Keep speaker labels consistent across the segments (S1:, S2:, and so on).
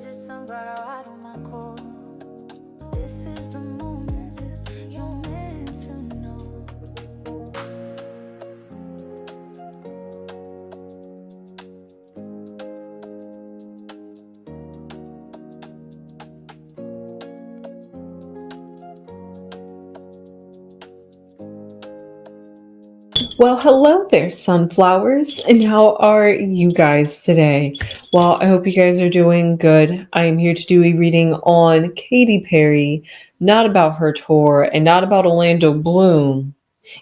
S1: visit some brother out on my call. This is the moment you're meant to know.
S2: Well, hello there, sunflowers, and how are you guys today? Well, I hope you guys are doing good. I am here to do a reading on Katy Perry, not about her tour and not about Orlando Bloom,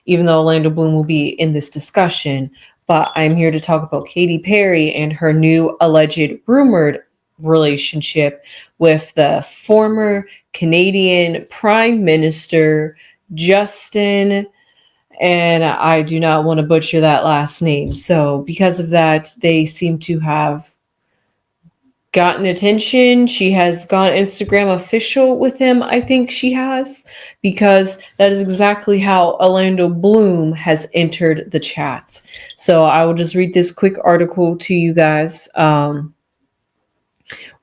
S2: even though Orlando Bloom will be in this discussion. But I'm here to talk about Katy Perry and her new alleged rumored relationship with the former Canadian Prime Minister Justin, and I do not want to butcher that last name. So, because of that, they seem to have gotten attention. She has gone Instagram official with him, I think she has, because that is exactly how Orlando Bloom has entered the chat. So, I will just read this quick article to you guys.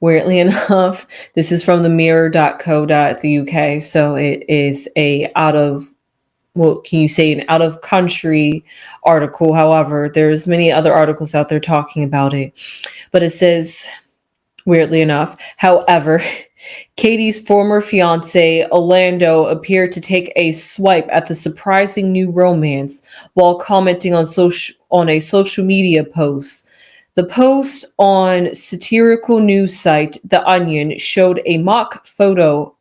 S2: Weirdly enough, this is from the mirror.co.uk. So, it is a out of can you say, an out of country article. However, there's many other articles out there talking about it. But it says, weirdly enough, however, Katy's former fiance Orlando appeared to take a swipe at the surprising new romance while commenting on a social media post. The post on satirical news site The Onion showed a mock photo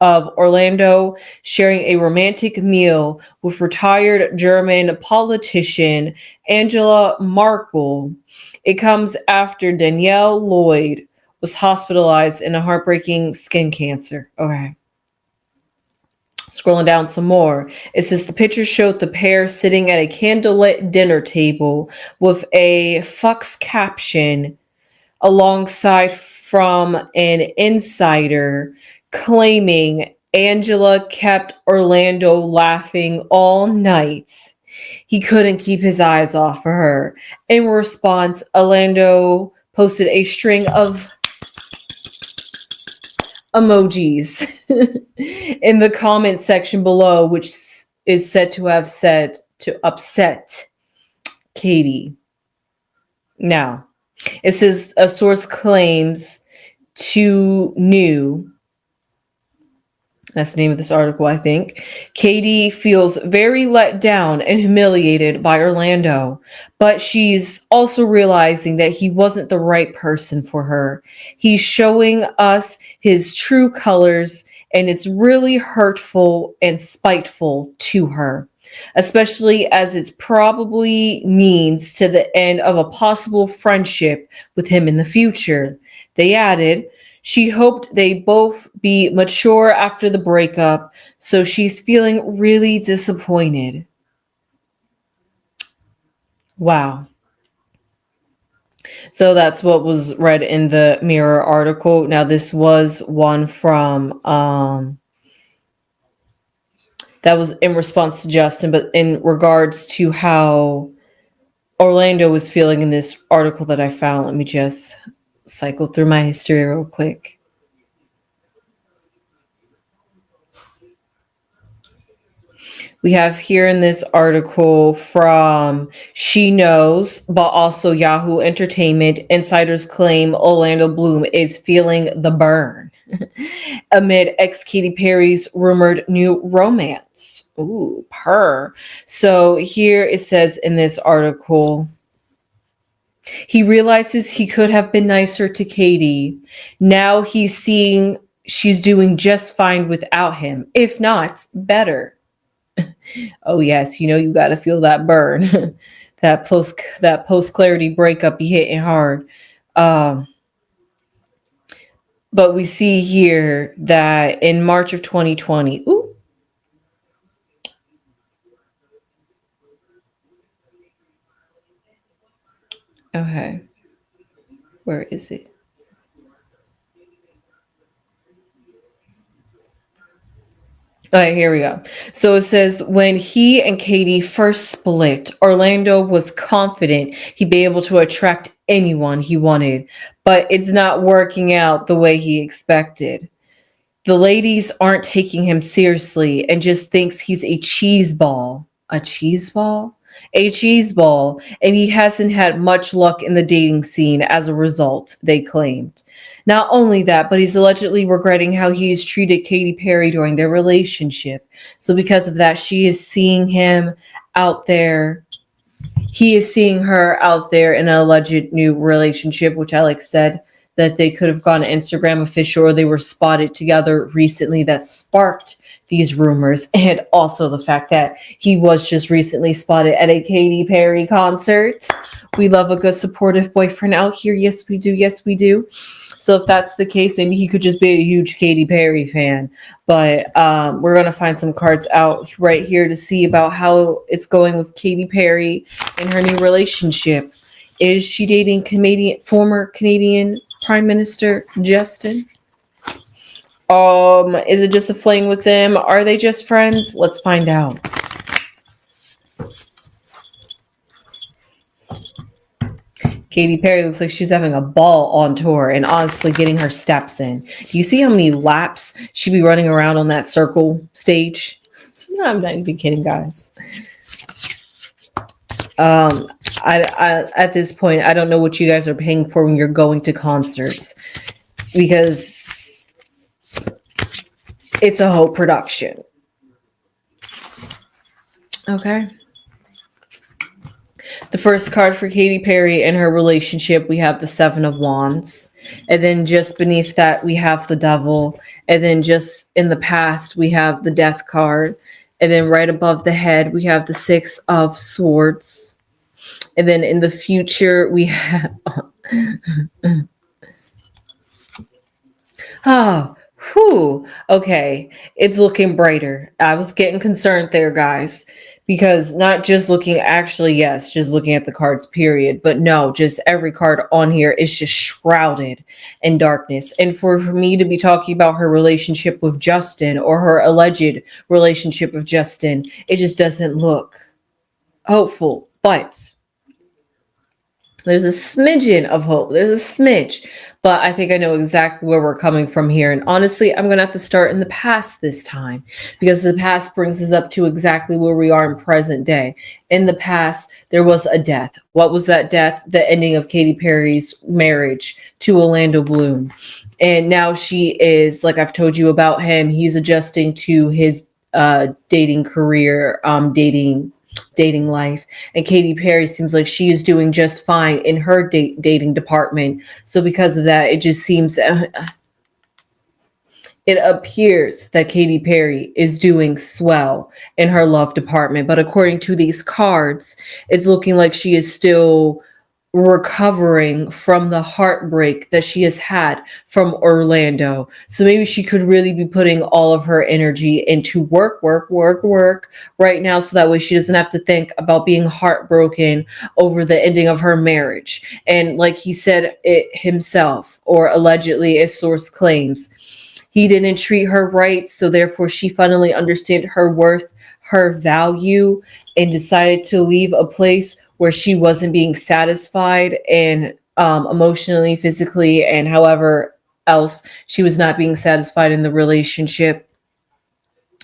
S2: of Orlando sharing a romantic meal with retired German politician Angela Merkel. It comes after Danielle Lloyd was hospitalized in a heartbreaking skin cancer. Okay. Scrolling down some more, it says the picture showed the pair sitting at a candlelit dinner table with a fucks caption alongside from an insider claiming Angela kept Orlando laughing all night. He couldn't keep his eyes off of her. In response, Orlando posted a string of emojis in the comment section below, which is said to have said to upset Katy. Now, it says a source claims to new. That's the name of this article, I think. Katy feels very let down and humiliated by Orlando, but she's also realizing that he wasn't the right person for her. He's showing us his true colors, and it's really hurtful and spiteful to her, especially as it probably means to the end of a possible friendship with him in the future. They added, she hoped they both be mature after the breakup, so she's feeling really disappointed. Wow. So that's what was read in the Mirror article. Now this was one from that was in response to Justin, but in regards to how Orlando was feeling in this article that I found, let me just cycle through my history real quick. We have here in this article from She Knows, but also Yahoo Entertainment, insiders claim Orlando Bloom is feeling the burn amid ex Katy Perry's rumored new romance. Ooh, purr. So here it says in this article, he realizes he could have been nicer to Katy. Now he's seeing she's doing just fine without him, if not better. Oh yes, you got to feel that burn. that post clarity breakup be hitting hard. Um, but we see here that in March of 2020, ooh, okay, where is it? All right, here we go. So it says, when he and Katy first split, Orlando was confident he'd be able to attract anyone he wanted, but it's not working out the way he expected. The ladies aren't taking him seriously and just thinks he's a cheese ball. A cheese ball? A cheese ball, and he hasn't had much luck in the dating scene as a result, they claimed. Not only that, but he's allegedly regretting how he's treated Katy Perry during their relationship. So because of that, she is seeing him out there. He is seeing her out there in an alleged new relationship, which Alex said that they could have gone to Instagram official or they were spotted together recently, that sparked these rumors. And also the fact that he was just recently spotted at a Katy Perry concert. We love a good supportive boyfriend out here. Yes, we do. Yes, we do. So if that's the case, maybe he could just be a huge Katy Perry fan. But we're going to find some cards out right here to see about how it's going with Katy Perry and her new relationship. Is she dating former Canadian Prime Minister Justin? Is it just a fling with them? Are they just friends? Let's find out. Katy Perry looks like she's having a ball on tour and honestly getting her steps in. Do you see how many laps she'd be running around on that circle stage? No, I'm not even kidding, guys. I at this point, I don't know what you guys are paying for when you're going to concerts, because it's a whole production. Okay. The first card for Katy Perry and her relationship, we have the Seven of Wands. And then just beneath that, we have the Devil. And then just in the past, we have the Death card. And then right above the head, we have the Six of Swords. And then in the future, we have... Oh, whew. Okay. It's looking brighter. I was getting concerned there, guys. Because not just looking, actually, yes, just looking at the cards, period. But no, just every card on here is just shrouded in darkness. And for me to be talking about her relationship with Justin or her alleged relationship with Justin, it just doesn't look hopeful. But there's a smidgen of hope. There's a smidge. But I think I know exactly where we're coming from here. And honestly, I'm going to have to start in the past this time, because the past brings us up to exactly where we are in present day. In the past, there was a death. What was that death? The ending of Katy Perry's marriage to Orlando Bloom. And now she is, like I've told you about him, he's adjusting to his dating career, dating life, and Katy Perry seems like she is doing just fine in her dating department. So because of that, it just seems it appears that Katy Perry is doing swell in her love department. But according to these cards, it's looking like she is still recovering from the heartbreak that she has had from Orlando. So maybe she could really be putting all of her energy into work right now, so that way she doesn't have to think about being heartbroken over the ending of her marriage. And like he said it himself, or allegedly, as source claims, he didn't treat her right, so therefore she finally understood her worth, her value, and decided to leave a place where she wasn't being satisfied, and emotionally, physically, and however else she was not being satisfied in the relationship.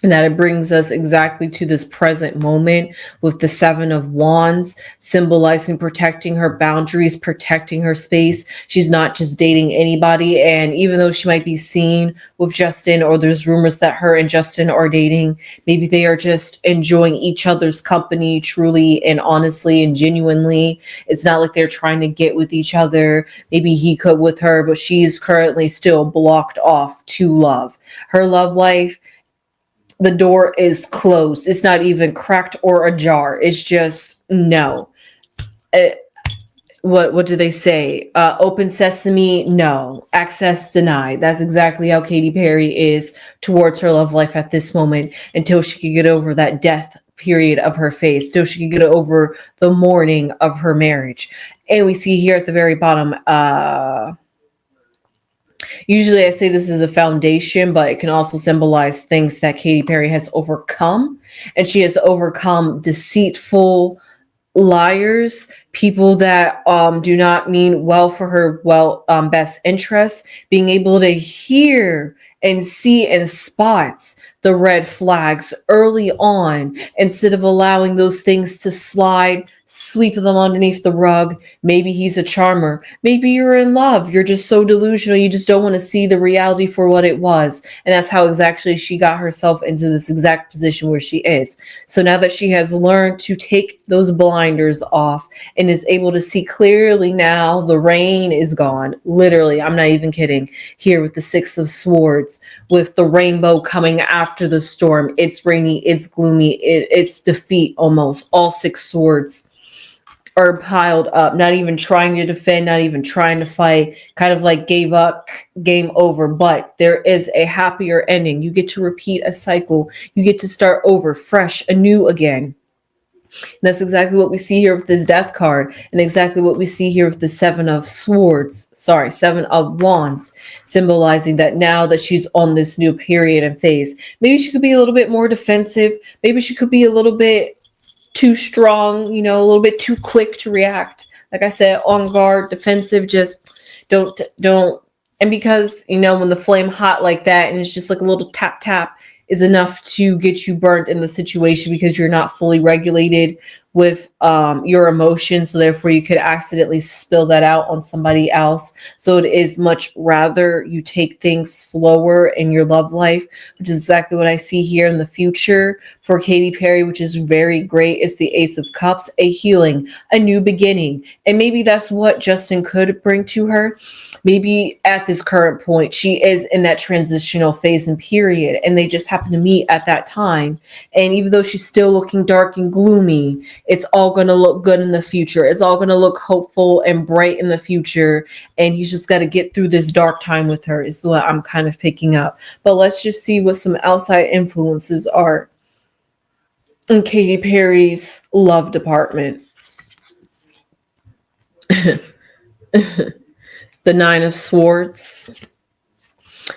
S2: And that it brings us exactly to this present moment with the Seven of Wands, symbolizing protecting her boundaries, protecting her space. She's not just dating anybody. And even though she might be seen with Justin, or there's rumors that her and Justin are dating, maybe they are just enjoying each other's company truly and honestly and genuinely. It's not like they're trying to get with each other. Maybe he could with her, but she's currently still blocked off to love. Her love life, the door is closed. It's not even cracked or ajar. It's just no. What do they say? Open sesame, no. Access denied. That's exactly how Katy Perry is towards her love life at this moment, until she can get over that death period of her face, till she can get over the mourning of her marriage. And we see here at the very bottom, Usually I say this is a foundation, but it can also symbolize things that Katy Perry has overcome. And she has overcome deceitful liars, people that do not mean well for her best interests, being able to hear and see and spot the red flags early on instead of allowing those things to slide, sweep them underneath the rug. Maybe he's a charmer. Maybe you're in love. You're just so delusional. You just don't want to see the reality for what it was. And that's how exactly she got herself into this exact position where she is. So now that she has learned to take those blinders off and is able to see clearly now, the rain is gone. Literally, I'm not even kidding. Here with the Six of Swords, with the rainbow coming after the storm. It's rainy, it's gloomy, it's defeat almost. All six swords are piled up, not even trying to defend, not even trying to fight, kind of like gave up, game over. But there is a happier ending. You get to repeat a cycle. You get to start over, fresh, anew again. And that's exactly what we see here with this death card, and exactly what we see here with the Seven of Wands, symbolizing that now that she's on this new period and phase, maybe she could be a little bit more defensive. Maybe she could be a little bit too strong, a little bit too quick to react. Like I said, on guard, defensive, just don't. And because, when the flame hot like that and it's just like a little tap tap is enough to get you burnt in the situation because you're not fully regulated with your emotions. So therefore you could accidentally spill that out on somebody else. So it is much rather you take things slower in your love life, which is exactly what I see here in the future for Katy Perry, which is very great. It's the Ace of Cups, a healing, a new beginning. And maybe that's what Justin could bring to her. Maybe at this current point, she is in that transitional phase and period, and they just happen to meet at that time. And even though she's still looking dark and gloomy, it's all going to look good in the future. It's all going to look hopeful and bright in the future. And he's just got to get through this dark time with her, is what I'm kind of picking up. But let's just see what some outside influences are in Katy Perry's love department. The Nine of Swords.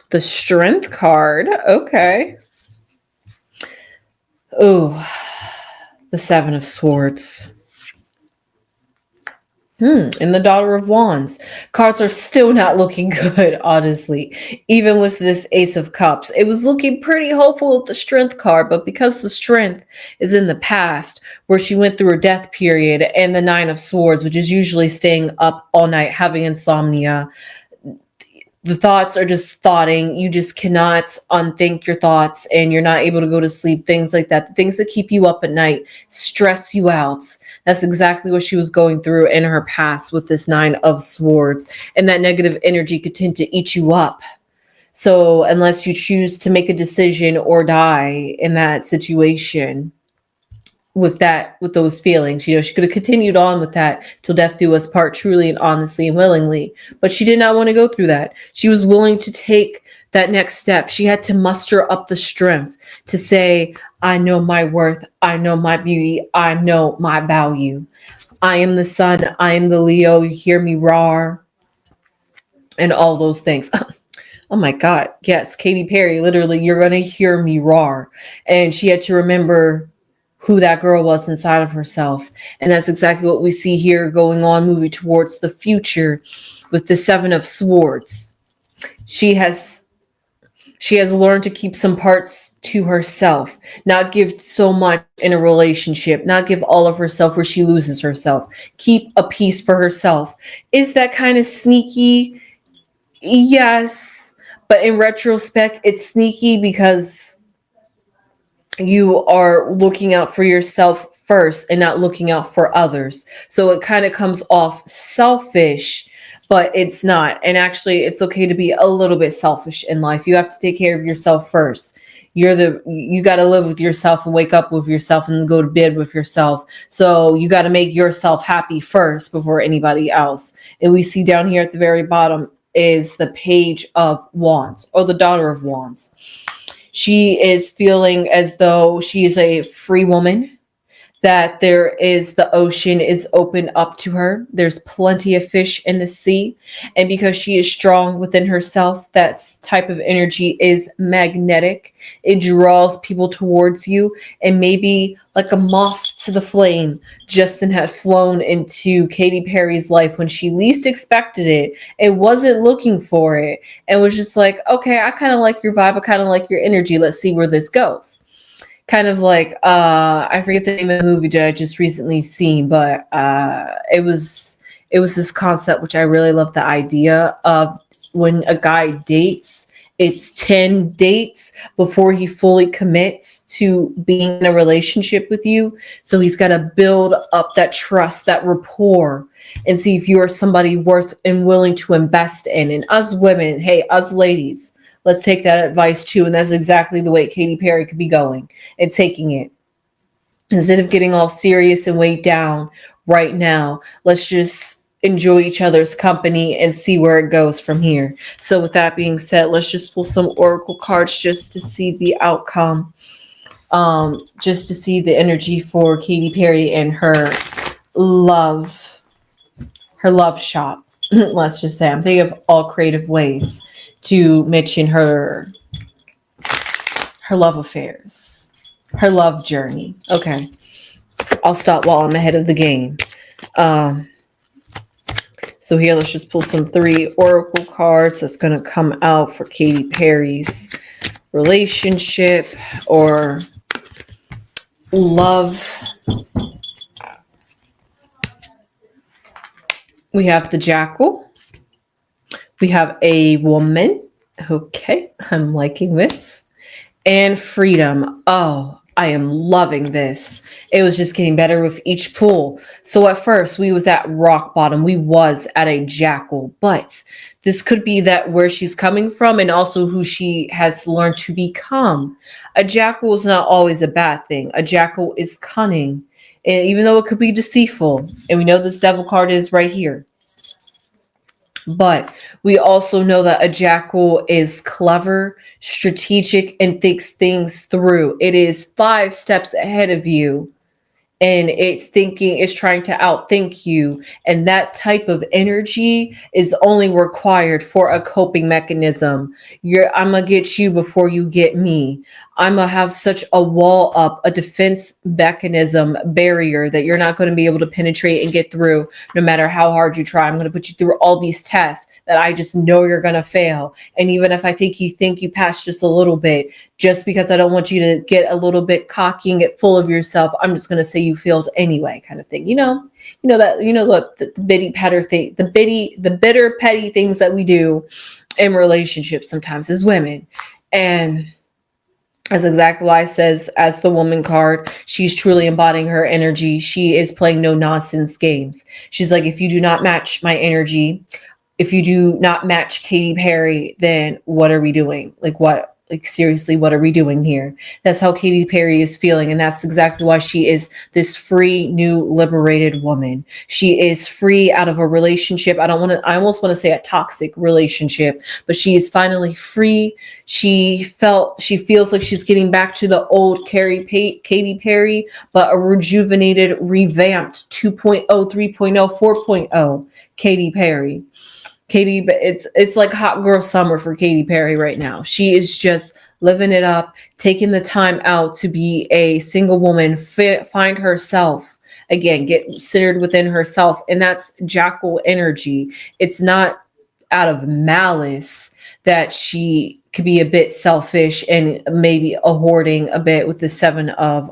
S2: The Strength card. Okay. Oh, the Seven of Swords. And the Daughter of Wands. Cards are still not looking good, honestly. Even with this Ace of Cups, it was looking pretty hopeful with the Strength card, but because the Strength is in the past, where she went through her death period, and the Nine of Swords, which is usually staying up all night, having insomnia, the thoughts are just thoughting. You just cannot unthink your thoughts, and you're not able to go to sleep. Things like that. The things that keep you up at night stress you out. That's exactly what she was going through in her past with this Nine of Swords. And that negative energy could tend to eat you up. So unless you choose to make a decision or die in that situation, with those feelings, she could have continued on with that till death do us part, truly and honestly and willingly. But she did not want to go through that. She was willing to take that next step. She had to muster up the strength to say, I know my worth. I know my beauty. I know my value. I am the sun. I am the Leo. You hear me roar. And all those things. Oh my God. Yes, Katy Perry, literally, you're going to hear me roar. And she had to remember who that girl was inside of herself. And that's exactly what we see here going on, moving towards the future with the Seven of Swords. She has learned to keep some parts to herself, not give so much in a relationship, not give all of herself where she loses herself. Keep a piece for herself. Is that kind of sneaky? Yes. But in retrospect, it's sneaky because you are looking out for yourself first and not looking out for others. So it kind of comes off selfish, but it's not. And actually, it's okay to be a little bit selfish in life. You have to take care of yourself first. You got to live with yourself and wake up with yourself and go to bed with yourself. So you got to make yourself happy first before anybody else. And we see down here at the very bottom is the Page of Wands, or the Daughter of Wands. She is feeling as though she is a free woman, that the ocean is open up to her. There's plenty of fish in the sea. And because she is strong within herself, that type of energy is magnetic. It draws people towards you. And maybe like a moth to the flame, Justin had flown into Katy Perry's life when she least expected it and wasn't looking for it. And was just like, okay, I kind of like your vibe. I kind of like your energy. Let's see where this goes. Kind of like I forget the name of the movie that I just recently seen, but it was this concept which I really love the idea of. When a guy dates, it's 10 dates before he fully commits to being in a relationship with you. So he's got to build up that trust, that rapport, and see if you are somebody worth and willing to invest in. And us women, hey, us ladies, let's take that advice too. And that's exactly the way Katy Perry could be going and taking it. Instead of getting all serious and weighed down right now, let's just enjoy each other's company and see where it goes from here. So with that being said, let's just pull some oracle cards just to see the outcome. Just to see the energy for Katy Perry and her love shop. Let's just say I'm thinking of all creative ways to mention her love affairs, her love journey. Okay, I'll stop while I'm ahead of the game. So here, let's just pull some 3 oracle cards that's going to come out for Katy Perry's relationship or love. We have the Jackal. We have a woman. Okay, I'm liking this. And freedom. Oh, I am loving this. It was just getting better with each pull. So at first we was at rock bottom. We was at a Jackal, but this could be that where she's coming from and also who she has learned to become. A Jackal is not always a bad thing. A Jackal is cunning. And even though it could be deceitful, and we know this devil card is right here. But we also know that a Jackal is clever, strategic, and thinks things through. It is 5 steps ahead of you. And it's trying to outthink you. And that type of energy is only required for a coping mechanism. I'm going to get you before you get me. I'm going to have such a wall up, a defense mechanism barrier that you're not going to be able to penetrate and get through no matter how hard you try. I'm going to put you through all these tests that I just know you're going to fail. And even if I think you passed just a little bit, just because I don't want you to get a little bit cocky and get full of yourself, I'm just going to say you failed anyway, kind of thing. Look, the bitter, petty things that we do in relationships sometimes as women. And that's exactly why it says, as the woman card, she's truly embodying her energy. She is playing no nonsense games. She's like, if you do not match my energy, if you do not match Katy Perry, then what are we doing? Seriously, what are we doing here? That's how Katy Perry is feeling. And that's exactly why she is this free, new, liberated woman. She is free out of a relationship. I almost want to say a toxic relationship, but she is finally free. She feels like she's getting back to the old Katy Perry, but a rejuvenated, revamped 2.0, 3.0, 4.0 Katy Perry. Katy, it's like hot girl summer for Katy Perry right now. She is just living it up, taking the time out to be a single woman, find herself again, get centered within herself. And that's Jackal energy. It's not out of malice that she could be a bit selfish and maybe a hoarding a bit with the 7 of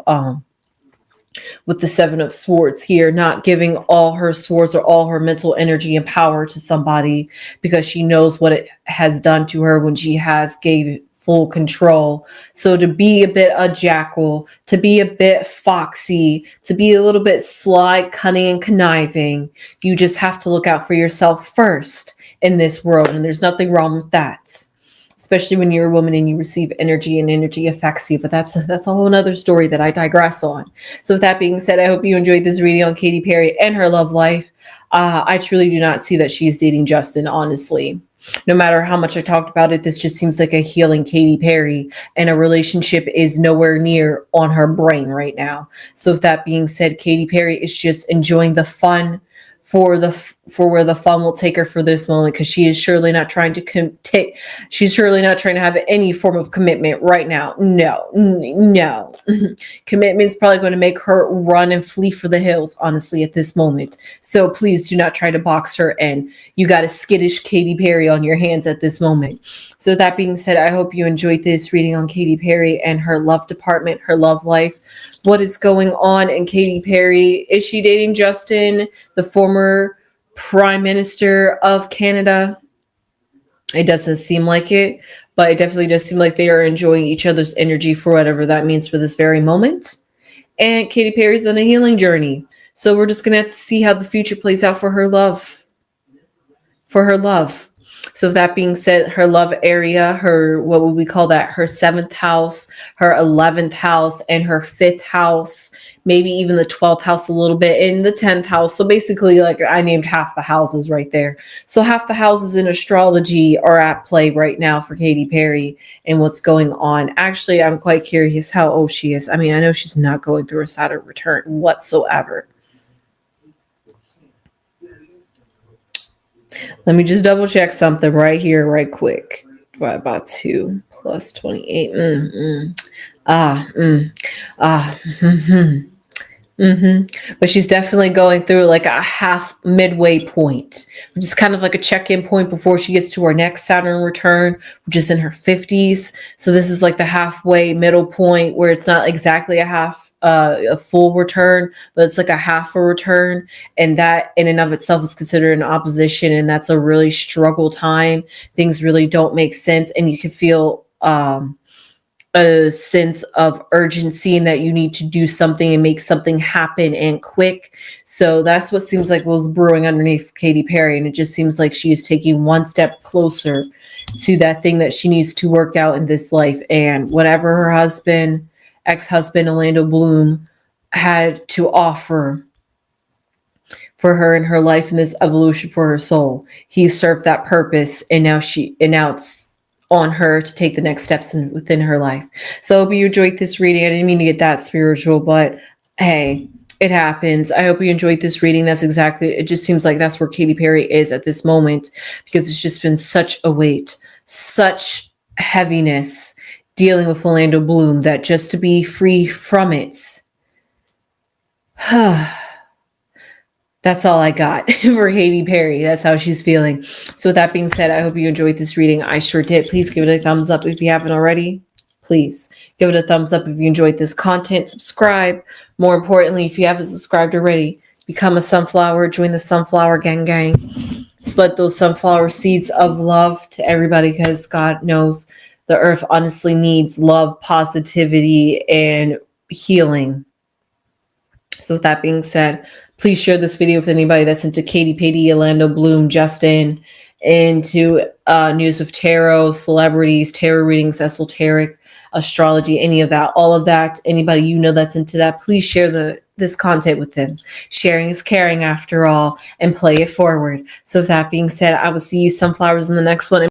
S2: swords here, not giving all her swords or all her mental energy and power to somebody because she knows what it has done to her when she has gave full control. So to be a bit a Jackal, to be a bit foxy, to be a little bit sly, cunning, and conniving, you just have to look out for yourself first in this world. And there's nothing wrong with that, especially when you're a woman and you receive energy and energy affects you. But that's a whole nother story that I digress on. So with that being said, I hope you enjoyed this reading on Katy Perry and her love life. I truly do not see that she's dating Justin, honestly. No matter how much I talked about it, this just seems like a healing Katy Perry, and a relationship is nowhere near on her brain right now. So with that being said, Katy Perry is just enjoying the fun for where the fun will take her for this moment, because she is surely not trying to she's surely not trying to have any form of commitment right now. No. Commitment's probably going to make her run and flee for the hills, honestly, at this moment. So please do not try to box her in. You got a skittish Katy Perry on your hands at this moment. So that being said, I hope you enjoyed this reading on Katy Perry and her love department, her love life. What is going on in Katy Perry? Is she dating Justin, the former Prime Minister of Canada? It doesn't seem like it, but it definitely does seem like they are enjoying each other's energy for whatever that means for this very moment. And Katy Perry's on a healing journey. So we're just going to have to see how the future plays out for her love. So with that being said, her love area, her, what would we call that? Her 7th house, her 11th house, and her 5th house, maybe even the 12th house a little bit, in the 10th house. So basically, like, I named half the houses right there. So half the houses in astrology are at play right now for Katy Perry and what's going on. Actually, I'm quite curious how old she is. I mean, I know she's not going through a Saturn return whatsoever. Let me just double check something right here, right quick. Divided by 2 plus 28. But she's definitely going through like a half midway point, which is kind of like a check-in point before she gets to her next Saturn return, which is in her 50s. So this is like the halfway middle point where it's not exactly a full return, but it's like a half a return. And that in and of itself is considered an opposition. And that's a really struggle time. Things really don't make sense. And you can feel, a sense of urgency and that you need to do something and make something happen and quick. So that's what seems like was brewing underneath Katy Perry. And it just seems like she is taking one step closer to that thing that she needs to work out in this life. And whatever her ex-husband, Orlando Bloom, had to offer for her in her life in this evolution for her soul, he served that purpose. And now it's on her to take the next steps within her life. So I hope you enjoyed this reading. I didn't mean to get that spiritual, but hey, it happens. I hope you enjoyed this reading. It just seems like that's where Katy Perry is at this moment, because it's just been such a weight, such heaviness dealing with Orlando Bloom, that just to be free from it. That's all I got for Katy Perry. That's how she's feeling. So with that being said, I hope you enjoyed this reading. I sure did. Please give it a thumbs up if you haven't already. Please give it a thumbs up if you enjoyed this content. Subscribe. More importantly, if you haven't subscribed already, become a sunflower. Join the Sunflower Gang. Spread those sunflower seeds of love to everybody, because God knows the earth honestly needs love, positivity, and healing. So with that being said, please share this video with anybody that's into Katy Perry, Orlando Bloom, Justin, into news of tarot, celebrities, tarot readings, esoteric, astrology, any of that, all of that. Anybody you know that's into that, please share this content with them. Sharing is caring after all, and play it forward. So with that being said, I will see you sunflowers in the next one.